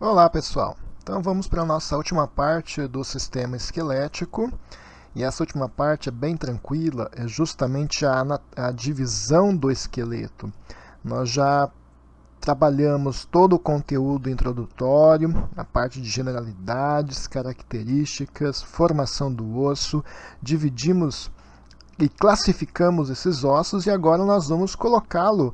Olá pessoal, então vamos para a nossa última parte do sistema esquelético e essa última parte é bem tranquila, é justamente a divisão do esqueleto. Nós já trabalhamos todo o conteúdo introdutório, a parte de generalidades, características, formação do osso, dividimos e classificamos esses ossos e agora nós vamos colocá-lo,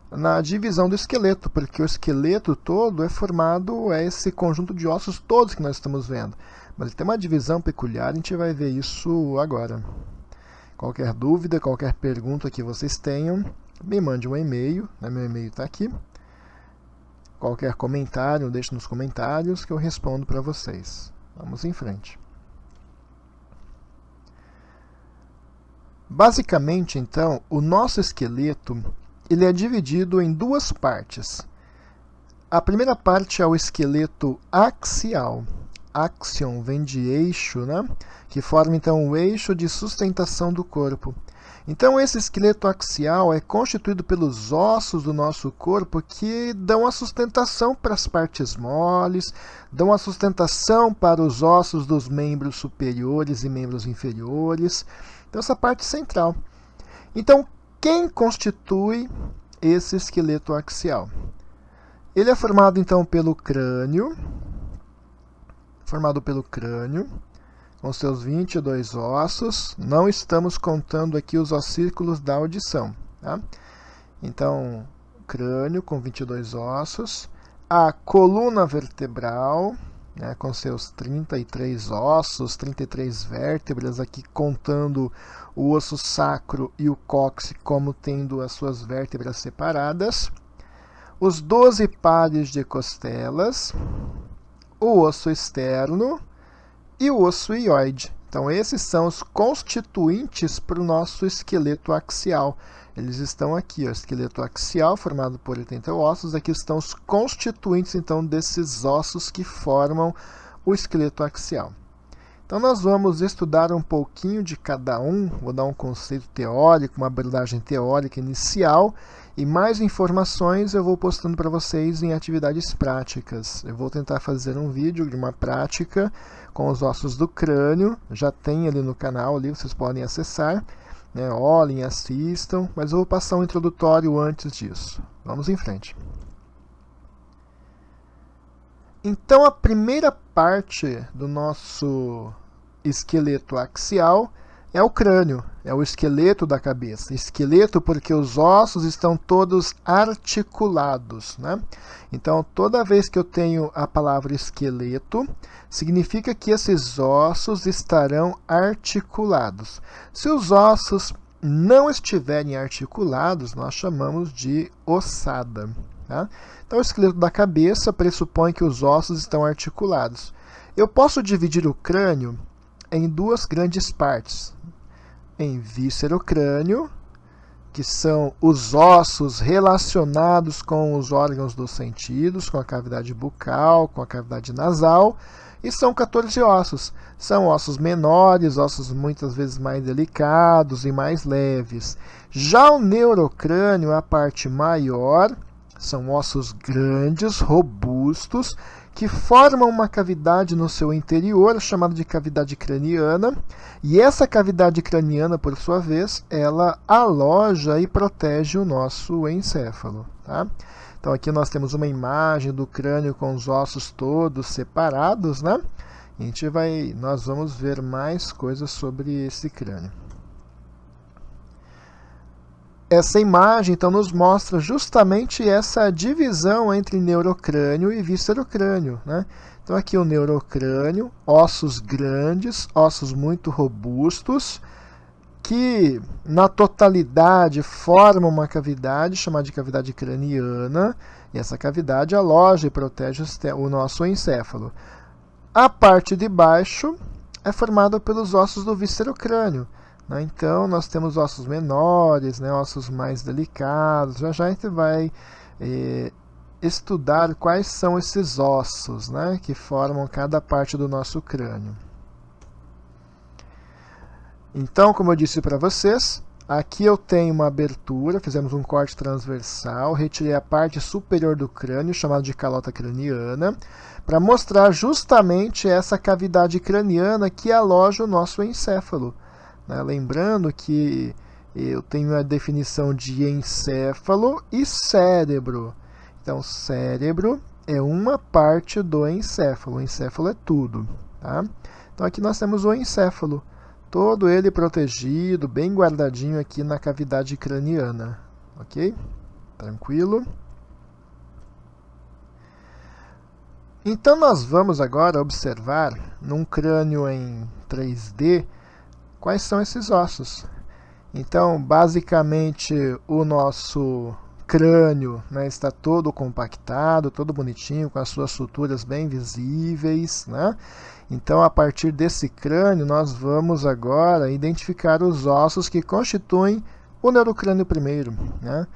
na divisão do esqueleto, porque o esqueleto todo é formado, é esse conjunto de ossos todos que nós estamos vendo. Mas ele tem uma divisão peculiar, a gente vai ver isso agora. Qualquer dúvida, qualquer pergunta que vocês tenham, me mande um e-mail, meu e-mail está aqui. Qualquer comentário, deixe nos comentários que eu respondo para vocês. Vamos em frente. Basicamente, então, o nosso esqueleto ele é dividido em duas partes. A primeira parte é o esqueleto axial. Axion vem de eixo, que forma então o eixo de sustentação do corpo. Então esse esqueleto axial é constituído pelos ossos do nosso corpo que dão a sustentação para as partes moles, dão a sustentação para os ossos dos membros superiores e membros inferiores. Então essa parte central. Então quem constitui esse esqueleto axial? Ele é formado então pelo crânio, com seus 22 ossos. Não estamos contando aqui os ossículos da audição. Então, crânio com 22 ossos, a coluna vertebral, com seus 33 ossos, 33 vértebras, aqui contando o osso sacro e o cóccix como tendo as suas vértebras separadas, os 12 pares de costelas, o osso externo e o osso hioide. Então esses são os constituintes para o nosso esqueleto axial. Eles estão aqui, o esqueleto axial formado por 80 ossos, aqui estão os constituintes então desses ossos que formam o esqueleto axial. Então nós vamos estudar um pouquinho de cada um, vou dar um conceito teórico, uma abordagem teórica inicial, e mais informações eu vou postando para vocês em atividades práticas. Eu vou tentar fazer um vídeo de uma prática com os ossos do crânio, já tem ali no canal, ali vocês podem acessar, olhem, assistam, mas eu vou passar um introdutório antes disso. Vamos em frente. Então a primeira parte do nosso esqueleto axial é o crânio, é o esqueleto da cabeça. Esqueleto porque os ossos estão todos articulados. Então toda vez que eu tenho a palavra esqueleto, significa que esses ossos estarão articulados. Se os ossos não estiverem articulados, nós chamamos de ossada. Então, o esqueleto da cabeça pressupõe que os ossos estão articulados. Eu posso dividir o crânio em duas grandes partes. Em víscero-crânio, que são os ossos relacionados com os órgãos dos sentidos, com a cavidade bucal, com a cavidade nasal, e são 14 ossos. São ossos menores, ossos muitas vezes mais delicados e mais leves. Já o neurocrânio é a parte maior. São ossos grandes, robustos, que formam uma cavidade no seu interior, chamada de cavidade craniana. E essa cavidade craniana, por sua vez, ela aloja e protege o nosso encéfalo. Então aqui nós temos uma imagem do crânio com os ossos todos separados. Nós vamos ver mais coisas sobre esse crânio. Essa imagem, então, nos mostra justamente essa divisão entre neurocrânio e víscerocrânio. Então, aqui o neurocrânio, ossos grandes, ossos muito robustos, que na totalidade formam uma cavidade chamada de cavidade craniana, e essa cavidade aloja e protege o nosso encéfalo. A parte de baixo é formada pelos ossos do víscerocrânio. Então, nós temos ossos menores, ossos mais delicados. Já a gente vai estudar quais são esses ossos que formam cada parte do nosso crânio. Então, como eu disse para vocês, Aqui eu tenho uma abertura, fizemos um corte transversal, retirei a parte superior do crânio, chamada de calota craniana, para mostrar justamente essa cavidade craniana que aloja o nosso encéfalo. Né? Lembrando que eu tenho a definição de encéfalo e cérebro. Então, cérebro é uma parte do encéfalo. O encéfalo é tudo. Tá? Então, aqui nós temos o encéfalo. Todo ele protegido, bem guardadinho aqui na cavidade craniana. Ok? Tranquilo? Então, nós vamos agora observar, num crânio em 3D, quais são esses ossos. Então, basicamente, o nosso crânio, né, está todo compactado, todo bonitinho, com as suas suturas bem visíveis, né? Então, a partir desse crânio, nós vamos agora identificar os ossos que constituem o neurocrânio primeiro. Né?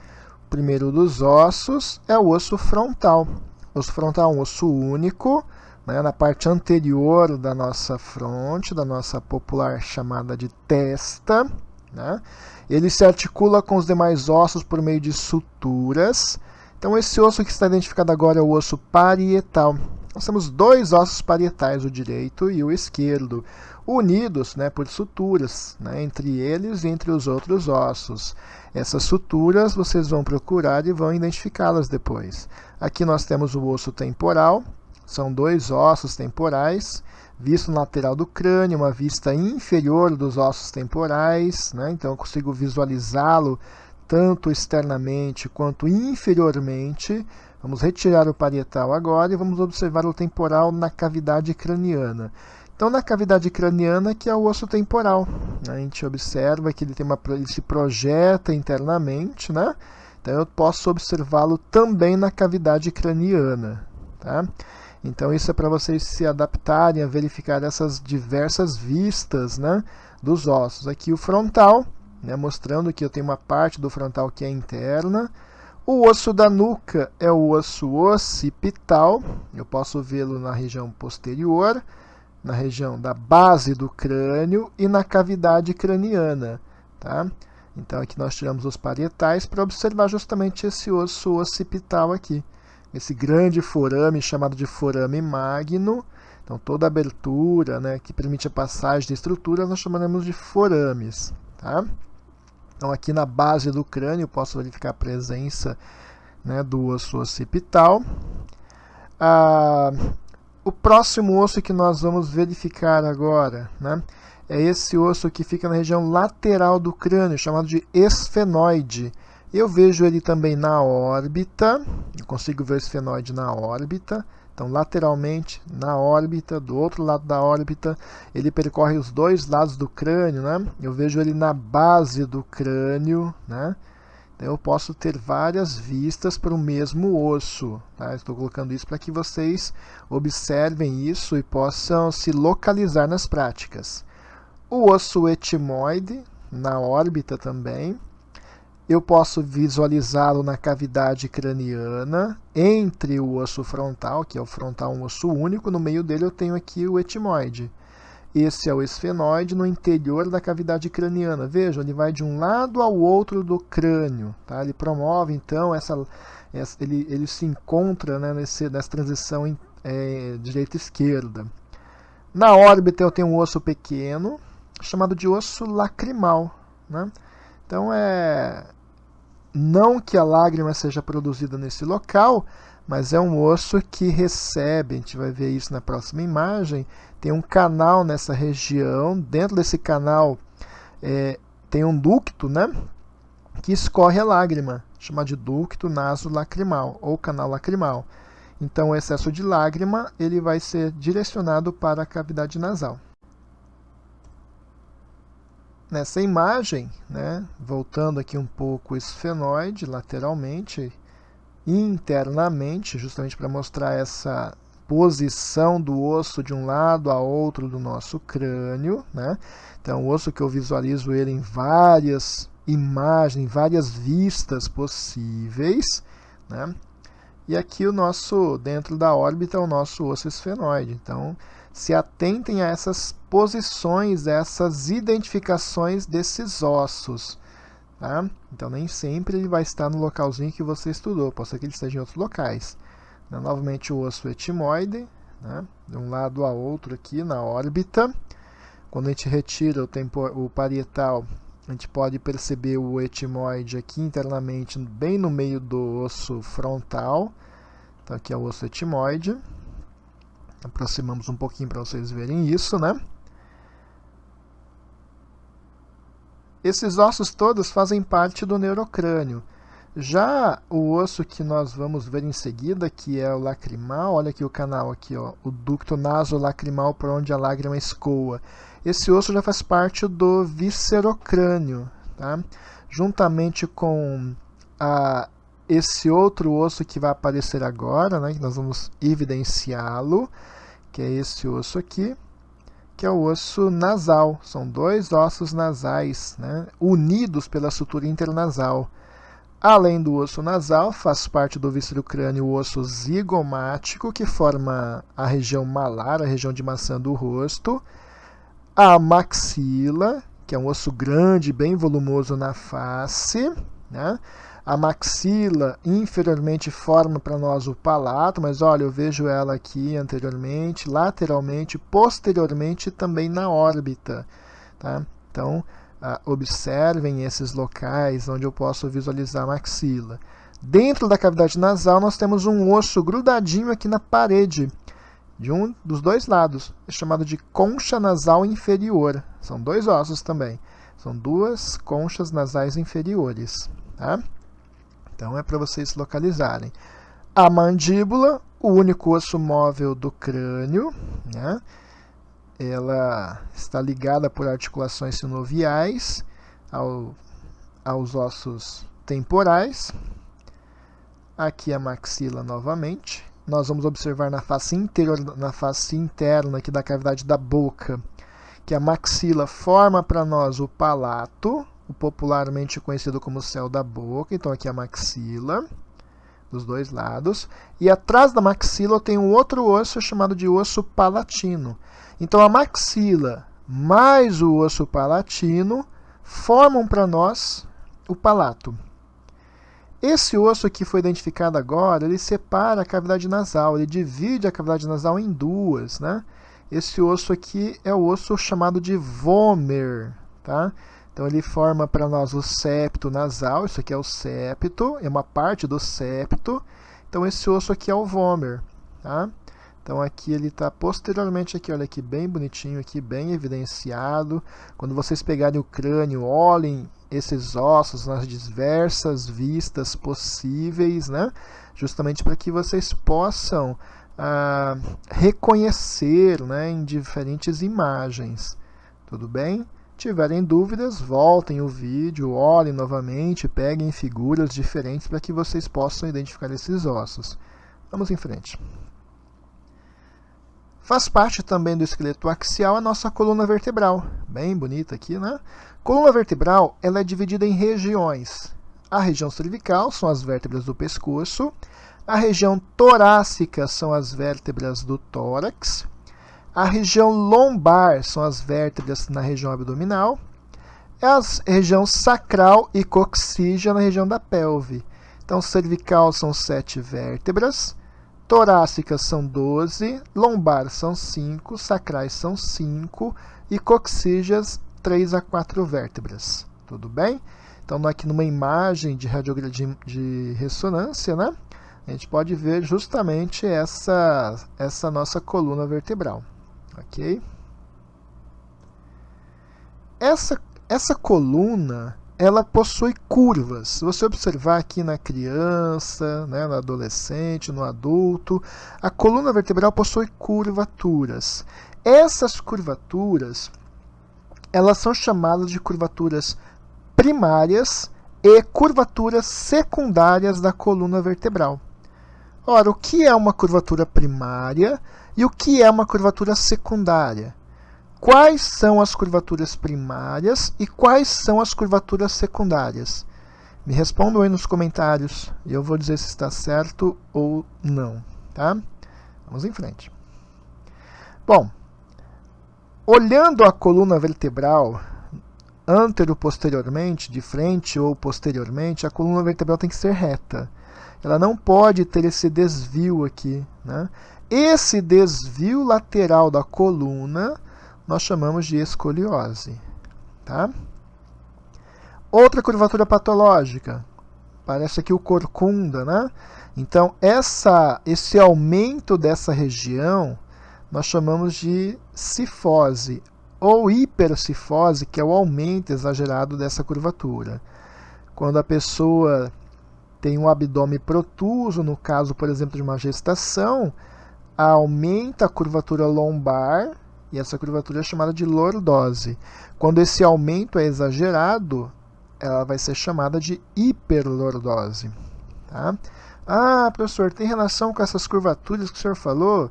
O primeiro dos ossos é o osso frontal. O osso frontal é um osso único, né, na parte anterior da nossa fronte, da nossa popular chamada de testa. Né? Ele se articula com os demais ossos por meio de suturas. Então, esse osso que está identificado agora é o osso parietal. Nós temos dois ossos parietais, o direito e o esquerdo, unidos, né, por suturas, né, entre eles e entre os outros ossos. Essas suturas vocês vão procurar e vão identificá-las depois. Aqui nós temos o osso temporal, são dois ossos temporais, visto na lateral do crânio, uma vista inferior dos ossos temporais, né, então eu consigo visualizá-lo tanto externamente quanto inferiormente. Vamos retirar o parietal agora e vamos observar o temporal na cavidade craniana. Então, na cavidade craniana, que é o osso temporal, né? A gente observa que ele se projeta internamente, né? Então, eu posso observá-lo também na cavidade craniana. Tá? Então, isso é para vocês se adaptarem a verificar essas diversas vistas, né, dos ossos. Aqui o frontal, né, mostrando que eu tenho uma parte do frontal que é interna. O osso da nuca é o osso occipital, eu posso vê-lo na região posterior, na região da base do crânio e na cavidade craniana. Tá? Então aqui nós tiramos os parietais para observar justamente esse osso occipital aqui, esse grande forame chamado de forame magno. Então toda abertura, né, que permite a passagem de estrutura nós chamaremos de forames. Tá? Então, aqui na base do crânio, eu posso verificar a presença, né, do osso occipital. O próximo osso que nós vamos verificar agora, né, é esse osso que fica na região lateral do crânio, chamado de esfenoide. Eu vejo ele também na órbita, eu consigo ver o esfenoide na órbita. Então, lateralmente, na órbita, do outro lado da órbita, ele percorre os dois lados do crânio, né? Eu vejo ele na base do crânio, né? Então, eu posso ter várias vistas para o mesmo osso. Tá? Estou colocando isso para que vocês observem isso e possam se localizar nas práticas. O osso etimoide, na órbita também. Eu posso visualizá-lo na cavidade craniana, entre o osso frontal, que é o frontal um osso único, no meio dele eu tenho aqui o etimoide. Esse é o esfenoide no interior da cavidade craniana. Vejam, ele vai de um lado ao outro do crânio. Tá? Ele promove, então, ele se encontra, né, nessa transição direita-esquerda. Na órbita eu tenho um osso pequeno, chamado de osso lacrimal. Né? Então, não que a lágrima seja produzida nesse local, mas é um osso que recebe, a gente vai ver isso na próxima imagem, tem um canal nessa região, dentro desse canal tem um ducto, né, que escorre a lágrima, chamado de ducto nasolacrimal, ou canal lacrimal. Então o excesso de lágrima ele vai ser direcionado para a cavidade nasal. Nessa imagem, né, voltando aqui um pouco o esfenoide lateralmente, internamente, justamente para mostrar essa posição do osso de um lado a outro do nosso crânio. Né? Então, o osso que eu visualizo ele em várias imagens, várias vistas possíveis. Né? E aqui o nosso, dentro da órbita, o nosso osso esfenoide. Então, se atentem a essas posições, a essas identificações desses ossos. Tá? Então nem sempre ele vai estar no localzinho que você estudou, pode ser que ele esteja em outros locais. Novamente o osso etimoide, né? De um lado a outro aqui na órbita. Quando a gente retira o parietal, a gente pode perceber o etimoide aqui internamente, bem no meio do osso frontal. Então aqui é o osso etimoide. Aproximamos um pouquinho para vocês verem isso, né? Esses ossos todos fazem parte do neurocrânio. Já o osso que nós vamos ver em seguida, que é o lacrimal, olha aqui o canal, aqui, ó, o ducto nasolacrimal por onde a lágrima escoa. Esse osso já faz parte do viscerocrânio, tá? Juntamente com esse outro osso que vai aparecer agora, né, que nós vamos evidenciá-lo, que é esse osso aqui, que é o osso nasal. São dois ossos nasais, né, unidos pela sutura internasal. Além do osso nasal, faz parte do viscerocrânio o osso zigomático, que forma a região malar, a região de maçã do rosto. A maxila, que é um osso grande, bem volumoso na face, né? A maxila inferiormente forma para nós o palato, mas olha, eu vejo ela aqui anteriormente, lateralmente, posteriormente também na órbita, tá? Então, observem esses locais onde eu posso visualizar a maxila. Dentro da cavidade nasal nós temos um osso grudadinho aqui na parede, de um dos dois lados, é chamado de concha nasal inferior. São dois ossos também. São duas conchas nasais inferiores. Tá? Então é para vocês localizarem. A mandíbula, o único osso móvel do crânio, né? Ela está ligada por articulações sinoviais aos ossos temporais. Aqui a maxila novamente. Nós vamos observar na face interior, na face interna aqui da cavidade da boca, que a maxila forma para nós o palato, o popularmente conhecido como céu da boca. Então aqui a maxila, dos dois lados. E atrás da maxila tem um outro osso chamado de osso palatino. Então a maxila mais o osso palatino formam para nós o palato. Esse osso que foi identificado agora, ele separa a cavidade nasal, ele divide a cavidade nasal em duas, né? Esse osso aqui é o osso chamado de vomer, tá? Então ele forma para nós o septo nasal, isso aqui é o septo, é uma parte do septo. Então esse osso aqui é o vomer, tá? Então aqui ele está posteriormente aqui, olha aqui, bem bonitinho, aqui bem evidenciado. Quando vocês pegarem o crânio, olhem esses ossos nas diversas vistas possíveis, né? Justamente para que vocês possam reconhecer, né, em diferentes imagens. Tudo bem? Tiverem dúvidas, voltem o vídeo, olhem novamente, peguem figuras diferentes para que vocês possam identificar esses ossos. Vamos em frente. Faz parte também do esqueleto axial a nossa coluna vertebral, bem bonita aqui, né? Coluna vertebral, ela é dividida em regiões. A região cervical são as vértebras do pescoço, a região torácica são as vértebras do tórax, a região lombar são as vértebras na região abdominal, a região sacral e coxígea na região da pelve. Então, cervical são 7 vértebras, torácicas são 12, lombar são 5, sacrais são 5 e coxígeas 3 a 4 vértebras. Tudo bem? Então, aqui numa imagem de radiografia de ressonância, né, a gente pode ver justamente essa nossa coluna vertebral. Ok? Essa coluna, ela possui curvas. Se você observar aqui na criança, né, no adolescente, no adulto, a coluna vertebral possui curvaturas. Essas curvaturas, elas são chamadas de curvaturas primárias e curvaturas secundárias da coluna vertebral. Ora, o que é uma curvatura primária e o que é uma curvatura secundária? Quais são as curvaturas primárias e quais são as curvaturas secundárias? Me respondam aí nos comentários e eu vou dizer se está certo ou não, tá? Vamos em frente. Bom, olhando a coluna vertebral anteroposteriormente, de frente ou posteriormente, a coluna vertebral tem que ser reta. Ela não pode ter esse desvio aqui, né? Esse desvio lateral da coluna nós chamamos de escoliose. Tá? Outra curvatura patológica, parece aqui o corcunda, né? Então, esse aumento dessa região nós chamamos de cifose ou hipercifose, que é o aumento exagerado dessa curvatura. Quando a pessoa tem um abdômen protuso, no caso, por exemplo, de uma gestação, aumenta a curvatura lombar, e essa curvatura é chamada de lordose. Quando esse aumento é exagerado, ela vai ser chamada de hiperlordose. Tá? Ah, professor, tem relação com essas curvaturas que o senhor falou?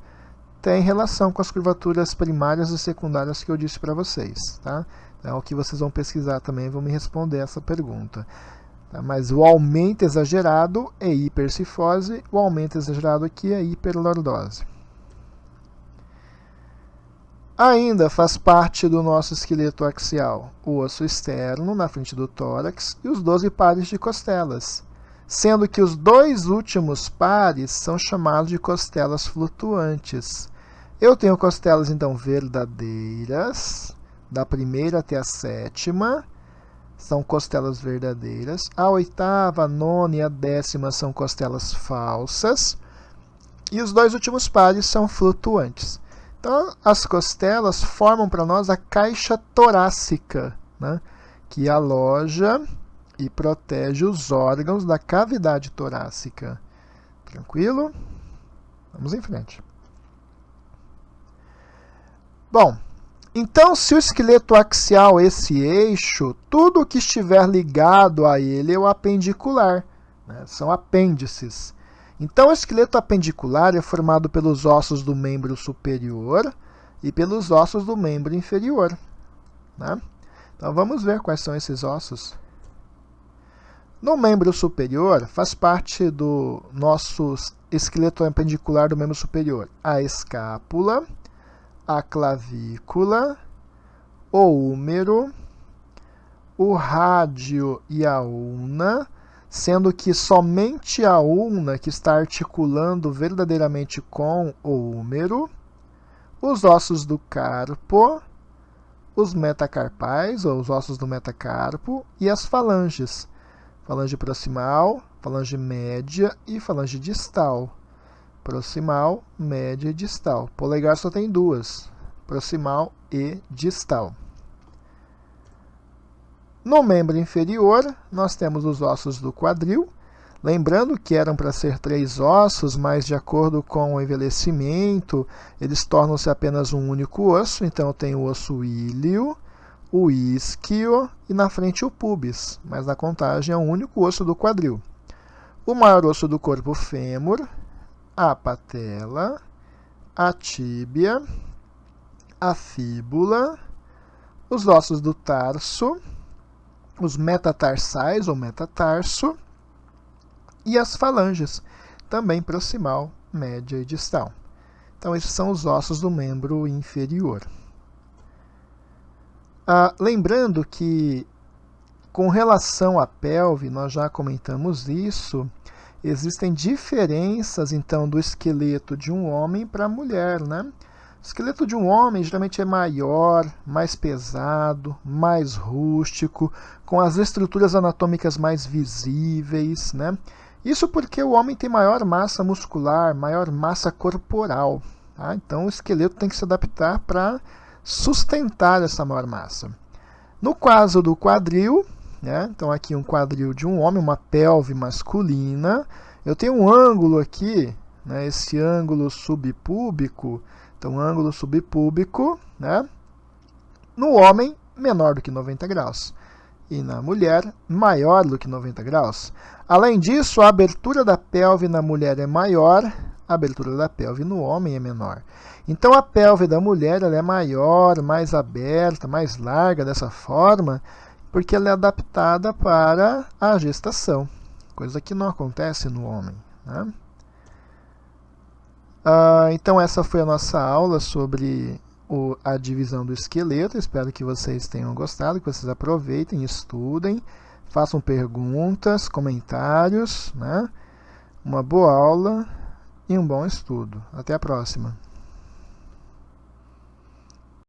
Tem relação com as curvaturas primárias e secundárias que eu disse para vocês. Tá? Então, o que vocês vão pesquisar também vão me responder essa pergunta. Tá? Mas o aumento exagerado é hipercifose, o aumento exagerado aqui é hiperlordose. Ainda faz parte do nosso esqueleto axial o osso externo na frente do tórax e os 12 pares de costelas, sendo que os 2 últimos pares são chamados de costelas flutuantes. Eu tenho costelas, então, verdadeiras, da primeira até a 7ª, são costelas verdadeiras. A 8ª, a 9ª e a 10ª são costelas falsas. E os 2 últimos pares são flutuantes. Então, as costelas formam para nós a caixa torácica, né, que aloja e protege os órgãos da cavidade torácica. Tranquilo? Vamos em frente. Bom, então, se o esqueleto axial é esse eixo, tudo que estiver ligado a ele é o apendicular, né, são apêndices. Então, o esqueleto apendicular é formado pelos ossos do membro superior e pelos ossos do membro inferior. Né? Então, vamos ver quais são esses ossos. No membro superior, faz parte do nosso esqueleto apendicular do membro superior a escápula, a clavícula, o húmero, o rádio e a ulna, sendo que somente a ulna que está articulando verdadeiramente com o húmero, os ossos do carpo, os metacarpais, ou os ossos do metacarpo, e as falanges, falange proximal, falange média e falange distal. Proximal, média e distal. Polegar só tem 2, proximal e distal. No membro inferior, nós temos os ossos do quadril, lembrando que eram para ser 3 ossos, mas de acordo com o envelhecimento, eles tornam-se apenas um único osso. Então, eu tenho o osso íleo, o isquio e na frente o pubis, mas na contagem é um único osso do quadril. O maior osso do corpo, fêmur, a patela, a tíbia, a fíbula, os ossos do tarso, os metatarsais ou metatarso e as falanges, também proximal, média e distal. Então, esses são os ossos do membro inferior. Lembrando que, com relação à pelve, nós já comentamos isso, existem diferenças, então, do esqueleto de um homem para a mulher, né? O esqueleto de um homem geralmente é maior, mais pesado, mais rústico, com as estruturas anatômicas mais visíveis, né? Isso porque o homem tem maior massa muscular, maior massa corporal. Tá? Então, o esqueleto tem que se adaptar para sustentar essa maior massa. No caso do quadril, né? Então, aqui um quadril de um homem, uma pelve masculina. Eu tenho um ângulo aqui, né? Esse ângulo subpúbico. Então, ângulo subpúbico, né? No homem, menor do que 90 graus. E na mulher, maior do que 90 graus. Além disso, a abertura da pelve na mulher é maior, a abertura da pelve no homem é menor. Então, a pelve da mulher ela é maior, mais aberta, mais larga dessa forma, porque ela é adaptada para a gestação, coisa que não acontece no homem. Né? Então, essa foi a nossa aula sobre a divisão do esqueleto. Espero que vocês tenham gostado, que vocês aproveitem, estudem, façam perguntas, comentários, né? Uma boa aula e um bom estudo. Até a próxima!